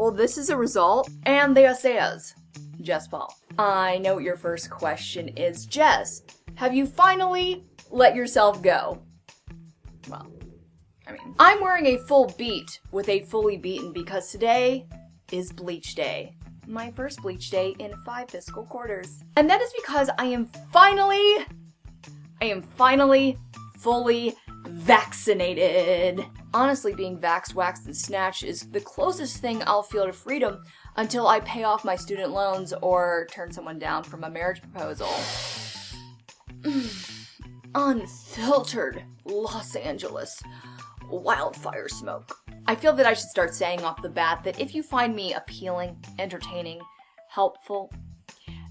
Well, this is a result, and there says, Jess Paul. I know what your first question is. Jess, have you finally let yourself go? Well, I'm wearing a full beat with a fully beaten because today is bleach day. My first bleach day in 5 fiscal quarters. And that is because I am finally fully vaccinated. Honestly, being vaxxed, waxed, and snatched is the closest thing I'll feel to freedom until I pay off my student loans or turn someone down from a marriage proposal. Unfiltered Los Angeles wildfire smoke. I feel that I should start saying off the bat that if you find me appealing, entertaining, helpful,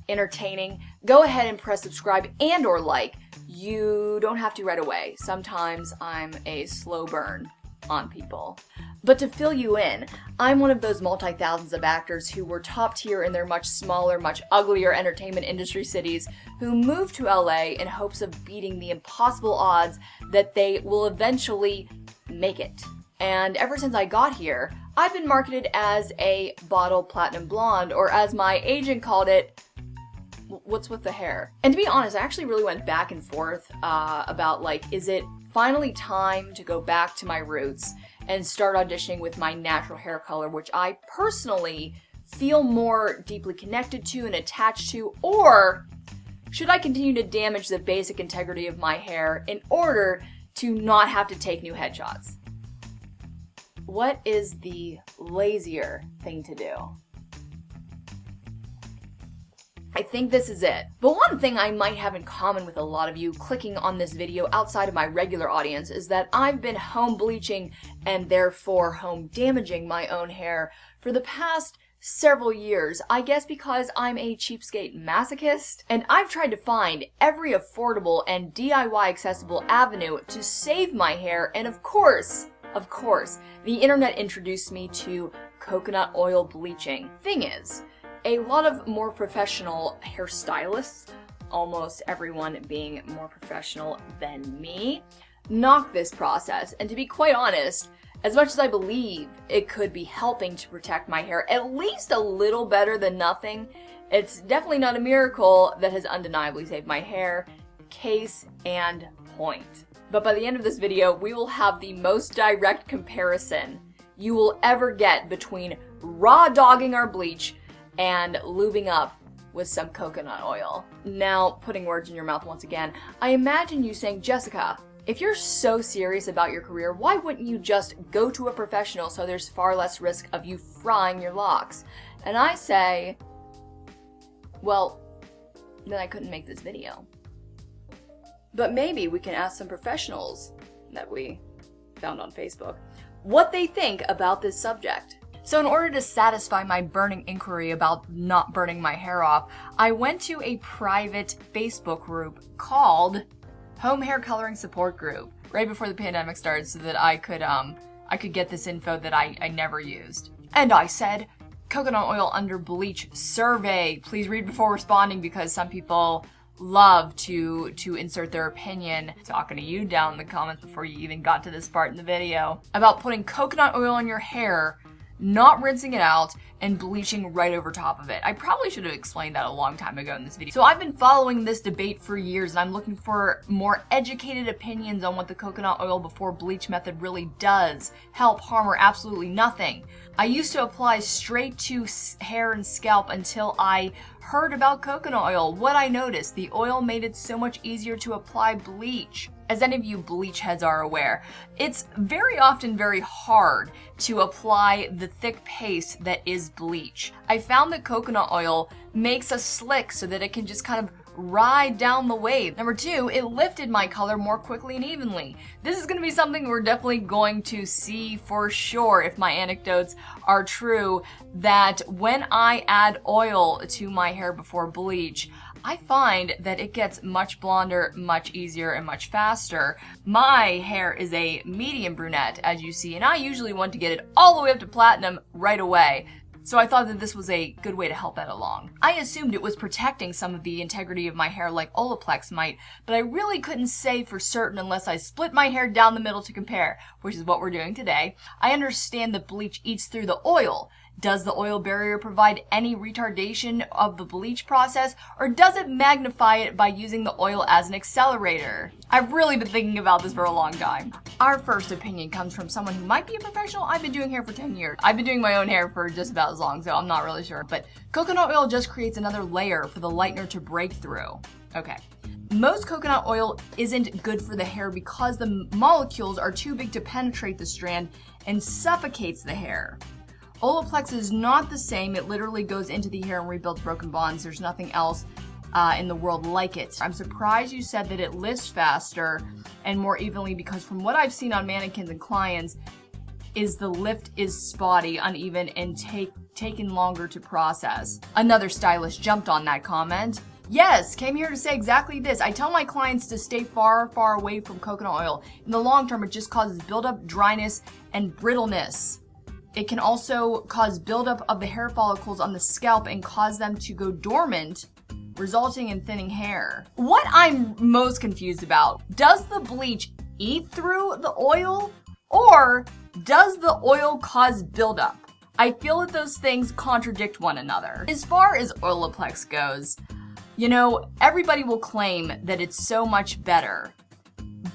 entertaining, go ahead and press subscribe and or like. You don't have to right away. Sometimes I'm a slow burn on people. But to fill you in, I'm one of those multi-thousands of actors who were top tier in their much smaller, much uglier entertainment industry cities who moved to LA in hopes of beating the impossible odds that they will eventually make it. And ever since I got here, I've been marketed as a bottle platinum blonde, or as my agent called it, what's with the hair? And to be honest, I actually really went back and forth about is it finally time to go back to my roots and start auditioning with my natural hair color, which I personally feel more deeply connected to and attached to, or should I continue to damage the basic integrity of my hair in order to not have to take new headshots? What is the lazier thing to do? I think this is it. But one thing I might have in common with a lot of you clicking on this video outside of my regular audience is that I've been home bleaching and therefore home damaging my own hair for the past several years, I guess because I'm a cheapskate masochist, and I've tried to find every affordable and DIY accessible avenue to save my hair, and of course, the internet introduced me to coconut oil bleaching. Thing is, a lot of more professional hairstylists, almost everyone being more professional than me, knock this process, and to be quite honest, as much as I believe it could be helping to protect my hair at least a little better than nothing, it's definitely not a miracle that has undeniably saved my hair. Case and point. But by the end of this video, we will have the most direct comparison you will ever get between raw dogging our bleach and lubing up with some coconut oil. Now, putting words in your mouth once again, I imagine you saying, Jessica, if you're so serious about your career, why wouldn't you just go to a professional so there's far less risk of you frying your locks? And I say, well, then I couldn't make this video. But maybe we can ask some professionals that we found on Facebook what they think about this subject. So in order to satisfy my burning inquiry about not burning my hair off, I went to a private Facebook group called Home Hair Coloring Support Group right before the pandemic started so that I could get this info that I never used. And I said, coconut oil under bleach survey. Please read before responding because some people love to insert their opinion, talking to you down in the comments before you even got to this part in the video, about putting coconut oil on your hair, not rinsing it out, and bleaching right over top of it. I probably should have explained that a long time ago in this video. So I've been following this debate for years, and I'm looking for more educated opinions on what the coconut oil before bleach method really does, help, harm, or absolutely nothing. I used to apply straight to hair and scalp until I heard about coconut oil. What I noticed, the oil made it so much easier to apply bleach. As any of you bleach heads are aware, it's very often very hard to apply the thick paste that is bleach. I found that coconut oil makes a slick so that it can just kind of ride down the wave. Number two, it lifted my color more quickly and evenly. This is going to be something we're definitely going to see for sure if my anecdotes are true, that when I add oil to my hair before bleach, I find that it gets much blonder, much easier, and much faster. My hair is a medium brunette, as you see, and I usually want to get it all the way up to platinum right away. So I thought that this was a good way to help that along. I assumed it was protecting some of the integrity of my hair like Olaplex might, but I really couldn't say for certain unless I split my hair down the middle to compare, which is what we're doing today. I understand that bleach eats through the oil, Does the oil barrier provide any retardation of the bleach process, or does it magnify it by using the oil as an accelerator? I've really been thinking about this for a long time. Our first opinion comes from someone who might be a professional. I've been doing hair for 10 years. I've been doing my own hair for just about as long, so I'm not really sure. But coconut oil just creates another layer for the lightener to break through. Okay. Most coconut oil isn't good for the hair because the molecules are too big to penetrate the strand and suffocates the hair. Olaplex is not the same. It literally goes into the hair and rebuilds broken bonds. There's nothing else in the world like it. I'm surprised you said that it lifts faster and more evenly, because from what I've seen on mannequins and clients, is the lift is spotty, uneven, and taken longer to process. Another stylist jumped on that comment. Yes, came here to say exactly this. I tell my clients to stay far, far away from coconut oil. In the long term, it just causes buildup, dryness, and brittleness. It can also cause buildup of the hair follicles on the scalp and cause them to go dormant, resulting in thinning hair. What I'm most confused about, does the bleach eat through the oil, or does the oil cause buildup? I feel that those things contradict one another. As far as Olaplex goes, you know, everybody will claim that it's so much better.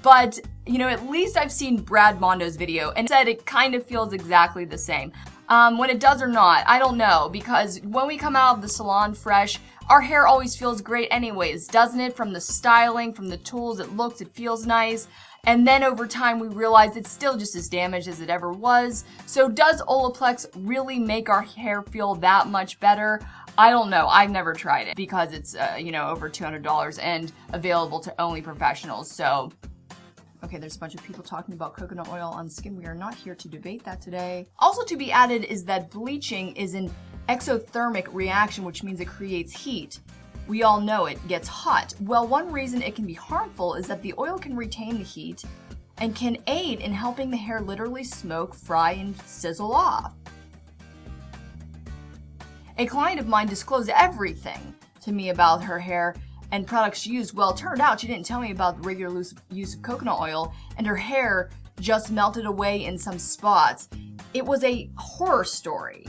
But, you know, at least I've seen Brad Mondo's video and said it kind of feels exactly the same. When it does or not, I don't know, because when we come out of the salon fresh, our hair always feels great anyways, doesn't it? From the styling, from the tools, it looks, it feels nice. And then over time we realize it's still just as damaged as it ever was. So does Olaplex really make our hair feel that much better? I don't know. I've never tried it because it's, you know, over $200 and available to only professionals. So, okay, there's a bunch of people talking about coconut oil on skin. We are not here to debate that today. Also to be added is that bleaching is an exothermic reaction, which means it creates heat. We all know it gets hot. Well, one reason it can be harmful is that the oil can retain the heat and can aid in helping the hair literally smoke, fry, and sizzle off. A client of mine disclosed everything to me about her hair and products she used. Well, it turned out she didn't tell me about the regular use of coconut oil, and her hair just melted away in some spots. It was a horror story.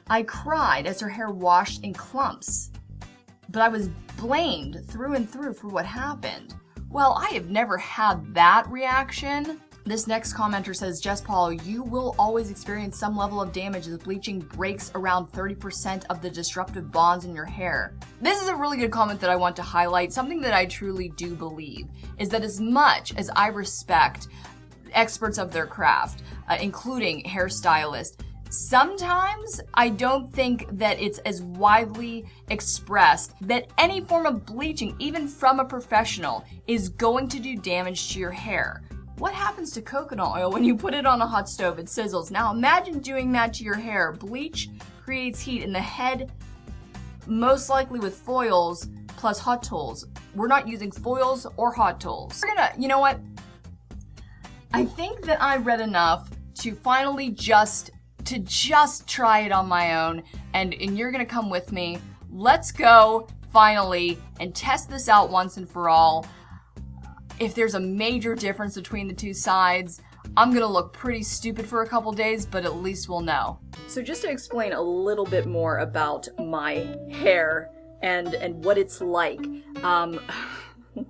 I cried as her hair washed in clumps, but I was blamed through and through for what happened. Well, I have never had that reaction. This next commenter says, Jess Paul, you will always experience some level of damage as bleaching breaks around 30% of the disruptive bonds in your hair. This is a really good comment that I want to highlight. Something that I truly do believe is that as much as I respect experts of their craft, including hairstylists, sometimes I don't think that it's as widely expressed that any form of bleaching, even from a professional, is going to do damage to your hair. What happens to coconut oil when you put it on a hot stove? It sizzles. Now imagine doing that to your hair. Bleach creates heat in the head, most likely with foils plus hot tools. We're not using foils or hot tools. You know what? I think that I read enough to finally just try it on my own, and you're gonna come with me. Let's go finally and test this out once and for all. If there's a major difference between the two sides, I'm gonna look pretty stupid for a couple days, but at least we'll know. So just to explain a little bit more about my hair and what it's like,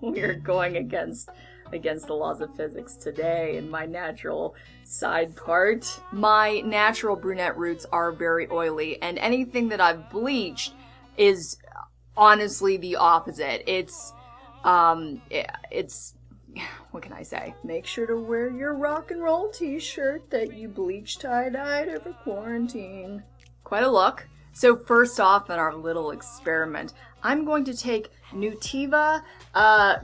we're going against the laws of physics today in my natural side part. My natural brunette roots are very oily, and anything that I've bleached is honestly the opposite. It's what can I say? Make sure to wear your rock and roll t-shirt that you bleach tie-dyed over quarantine. Quite a look. So first off in our little experiment, I'm going to take Nutiva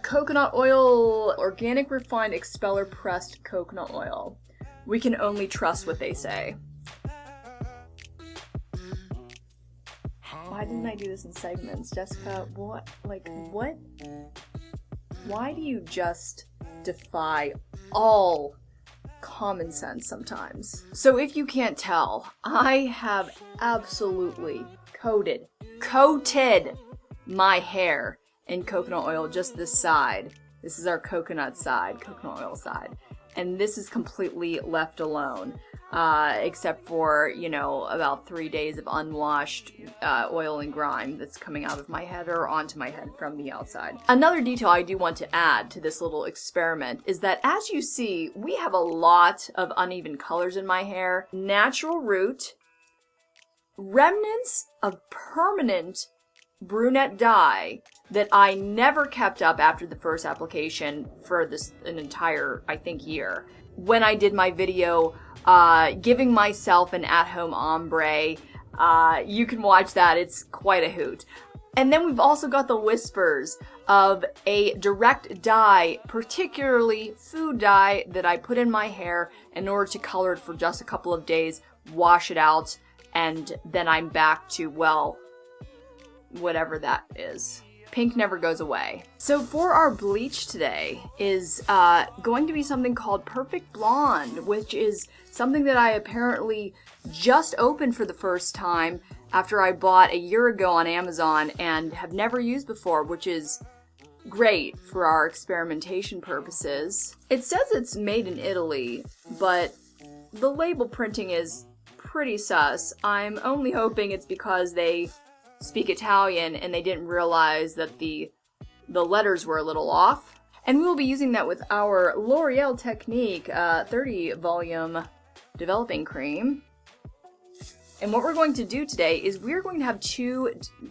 coconut oil, organic refined expeller pressed coconut oil. We can only trust what they say. Why didn't I do this in segments? Jessica, what? Why do you just defy all common sense sometimes? So if you can't tell, I have absolutely coated my hair in coconut oil, just this side. This is our coconut side, coconut oil side. And this is completely left alone. except for, you know, about 3 days of unwashed oil and grime that's coming out of my head or onto my head from the outside. Another detail I do want to add to this little experiment is that, as you see, we have a lot of uneven colors in my hair. Natural root, remnants of permanent brunette dye that I never kept up after the first application for an entire, I think, year. When I did my video giving myself an at-home ombre, you can watch that, it's quite a hoot. And then we've also got the whispers of a direct dye, particularly food dye, that I put in my hair in order to color it for just a couple of days, wash it out, and then I'm back to, well, whatever that is. Pink never goes away. So for our bleach today is going to be something called Perfect Blonde, which is something that I apparently just opened for the first time after I bought a year ago on Amazon and have never used before, which is great for our experimentation purposes. It says it's made in Italy, but the label printing is pretty sus. I'm only hoping it's because they speak Italian and they didn't realize that the letters were a little off. And we will be using that with our L'Oreal Technique 30 volume developing cream. And what we're going to do today is we're going to have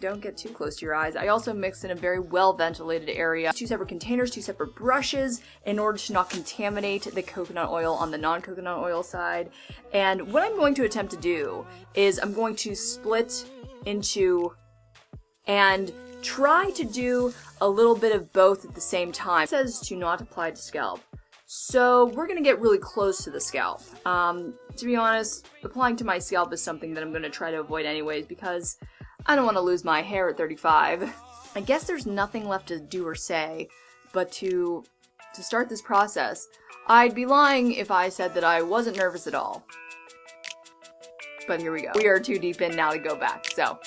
don't get too close to your eyes, I also mixed in a very well ventilated area, 2 separate containers, 2 separate brushes in order to not contaminate the coconut oil on the non-coconut oil side. And what I'm going to attempt to do is I'm going to split into and try to do a little bit of both at the same time. It says to not apply to scalp. So we're going to get really close to the scalp. To be honest, applying to my scalp is something that I'm going to try to avoid anyways because I don't want to lose my hair at 35. I guess there's nothing left to do or say but to start this process. I'd be lying if I said that I wasn't nervous at all. But here we go. We are too deep in now to go back, so.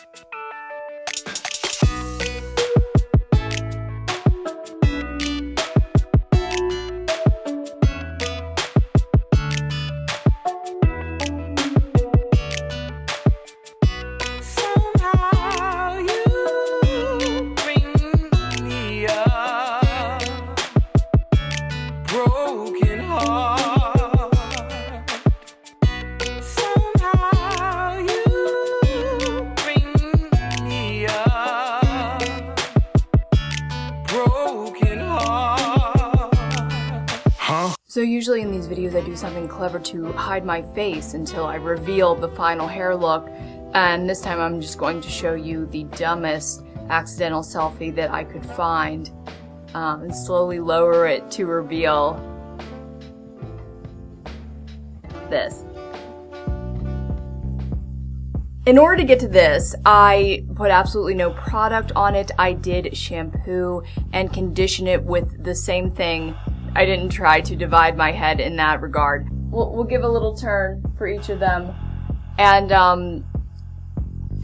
So usually in these videos I do something clever to hide my face until I reveal the final hair look, and this time I'm just going to show you the dumbest accidental selfie that I could find, and slowly lower it to reveal this. In order to get to this, I put absolutely no product on it. I did shampoo and condition it with the same thing. I didn't try to divide my head in that regard. We'll give a little turn for each of them. And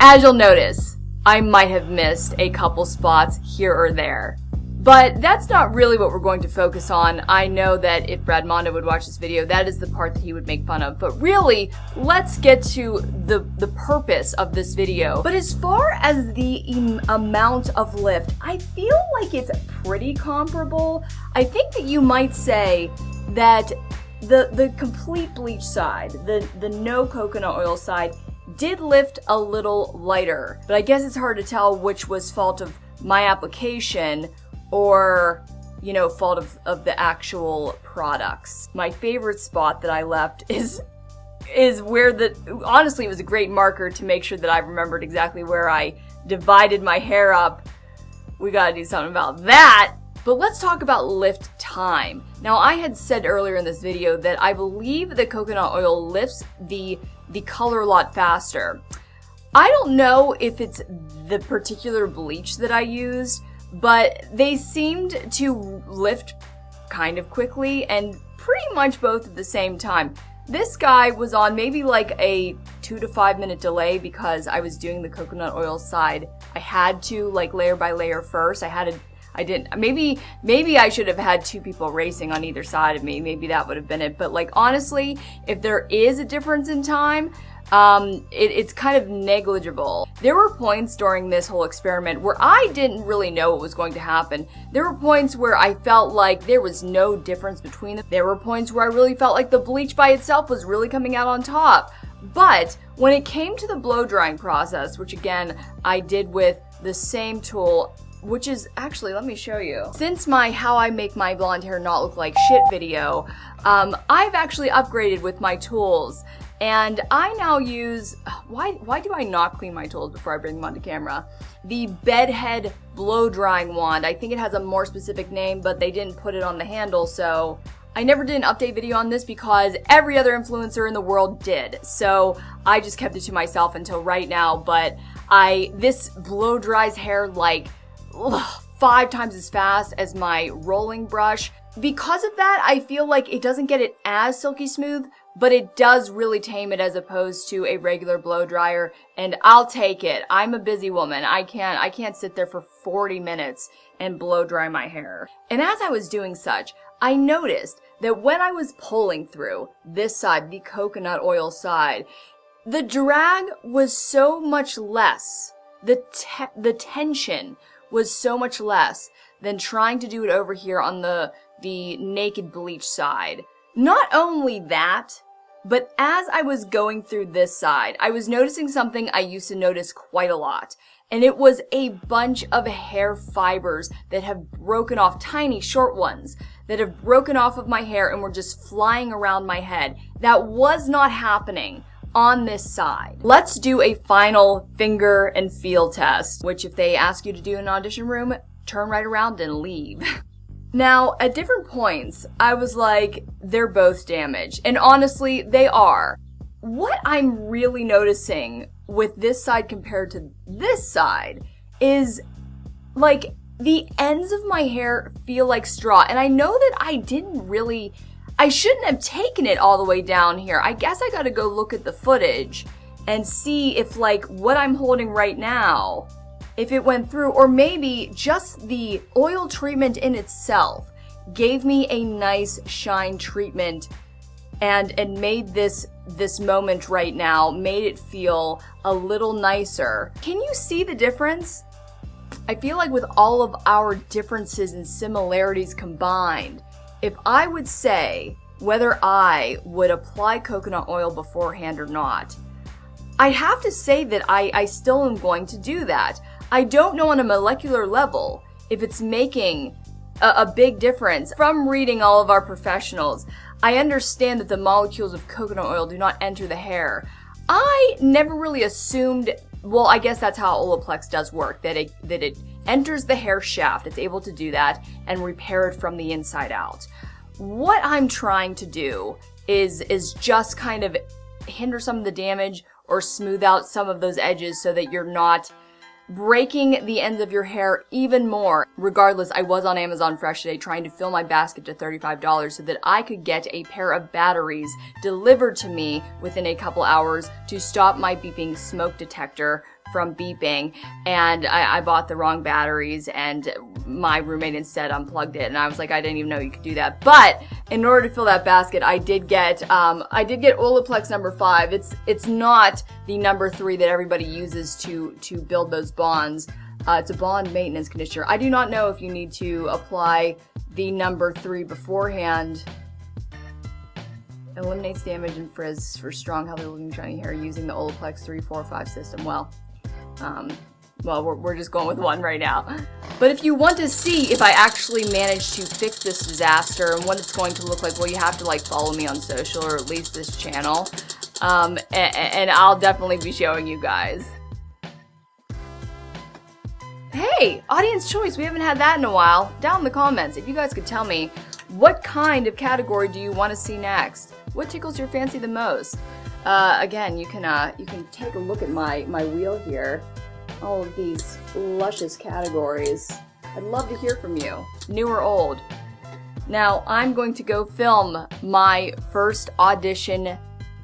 as you'll notice, I might have missed a couple spots here or there. But that's not really what we're going to focus on. I know that if Brad Mondo would watch this video, that is the part that he would make fun of. But really, let's get to the purpose of this video. But as far as the amount of lift, I feel like it's pretty comparable. I think that you might say that the complete bleach side, the no coconut oil side, did lift a little lighter. But I guess it's hard to tell which was fault of my application or, you know, fault of the actual products. My favorite spot that I left is where honestly, it was a great marker to make sure that I remembered exactly where I divided my hair up. We gotta do something about that. But let's talk about lift time. Now, I had said earlier in this video that I believe the coconut oil lifts the color a lot faster. I don't know if it's the particular bleach that I used, but they seemed to lift kind of quickly and pretty much both at the same time. This guy was on maybe like a 2 to 5 minute delay because I was doing the coconut oil side. I had to like layer by layer first. I had I didn't, maybe I should have had two people racing on either side of me. Maybe that would have been it. But like, honestly, if there is a difference in time, it's kind of negligible. There were points during this whole experiment where I didn't really know what was going to happen. There were points where I felt like there was no difference between them. There were points where I really felt like the bleach by itself was really coming out on top. But when it came to the blow drying process, which again, I did with the same tool, which is actually, let me show you. Since my how I make my blonde hair not look like shit video, I've actually upgraded with my tools. And I now use, why do I not clean my tools before I bring them onto camera? The bedhead blow drying wand. I think it has a more specific name, but they didn't put it on the handle, so I never did an update video on this because every other influencer in the world did. So I just kept it to myself until right now, but this blow dries hair like 5 times as fast as my rolling brush. Because of that, I feel like it doesn't get it as silky smooth, but it does really tame it as opposed to a regular blow dryer, and I'll take it. I'm a busy woman. I can't sit there for 40 minutes and blow dry my hair. And as I was doing such, I noticed that when I was pulling through this side, the coconut oil side, the drag was so much less. The tension was so much less than trying to do it over here on the naked bleach side. Not only that, but as I was going through this side, I was noticing something I used to notice quite a lot. And it was a bunch of hair fibers that have broken off, tiny short ones, that have broken off of my hair and were just flying around my head. That was not happening on this side. Let's do a final finger and feel test, which if they ask you to do in an audition room, turn right around and leave. Now, at different points, I was like, they're both damaged. And honestly, they are. What I'm really noticing with this side compared to this side is, like, the ends of my hair feel like straw. And I know that I shouldn't have taken it all the way down here. I guess I gotta go look at the footage and see if, like, what I'm holding right now, if it went through, or maybe just the oil treatment in itself gave me a nice shine treatment and made this moment right now, made it feel a little nicer. Can you see the difference? I feel like with all of our differences and similarities combined, if I would say whether I would apply coconut oil beforehand or not, I'd have to say that I still am going to do that. I don't know on a molecular level if it's making a big difference. From reading all of our professionals, I understand that the molecules of coconut oil do not enter the hair. I never really assumed, well, I guess that's how Olaplex does work, that it enters the hair shaft. It's able to do that and repair it from the inside out. What I'm trying to do is just kind of hinder some of the damage or smooth out some of those edges so that you're not breaking the ends of your hair even more. Regardless, I was on Amazon Fresh today trying to fill my basket to $35 so that I could get a pair of batteries delivered to me within a couple hours to stop my beeping smoke detector from beeping. And I bought the wrong batteries and my roommate instead unplugged it, and I was like, I didn't even know you could do that. But in order to fill that basket, I did get Olaplex number 5. It's not the number 3 that everybody uses to build those bonds. It's a bond maintenance conditioner. I do not know if you need to apply the number 3 beforehand. Eliminates damage and frizz for strong, healthy looking shiny hair using the Olaplex 3, 4, 5 system. Well, we're just going with 1 right now. But if you want to see if I actually managed to fix this disaster and what it's going to look like, well, you have to like follow me on social, or at least this channel. And I'll definitely be showing you guys. Hey, audience choice, we haven't had that in a while. Down in the comments, if you guys could tell me, what kind of category do you want to see next? What tickles your fancy the most? Again, you can take a look at my wheel here. All of these luscious categories. I'd love to hear from you, new or old. Now, I'm going to go film my first audition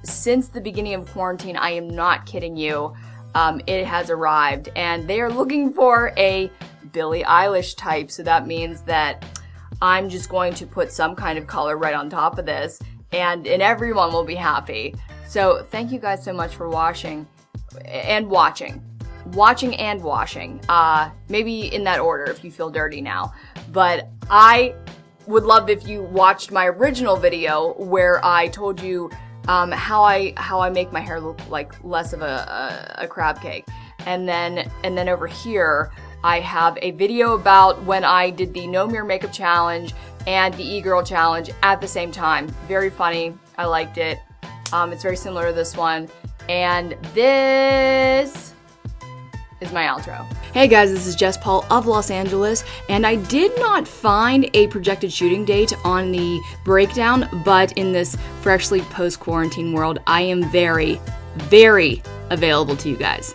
since the beginning of quarantine. I am not kidding you. It has arrived, and they are looking for a Billie Eilish type, so that means that I'm just going to put some kind of color right on top of this, and everyone will be happy. So thank you guys so much for watching and watching. Maybe in that order if you feel dirty now. But I would love if you watched my original video where I told you how I make my hair look like less of a crab cake. And then over here I have a video about when I did the No Mirror Makeup Challenge and the E-Girl Challenge at the same time. Very funny. I liked it. It's very similar to this one. And this is my outro. Hey guys, this is Jess Paul of Los Angeles, and I did not find a projected shooting date on the breakdown, but in this freshly post-quarantine world, I am very, very available to you guys.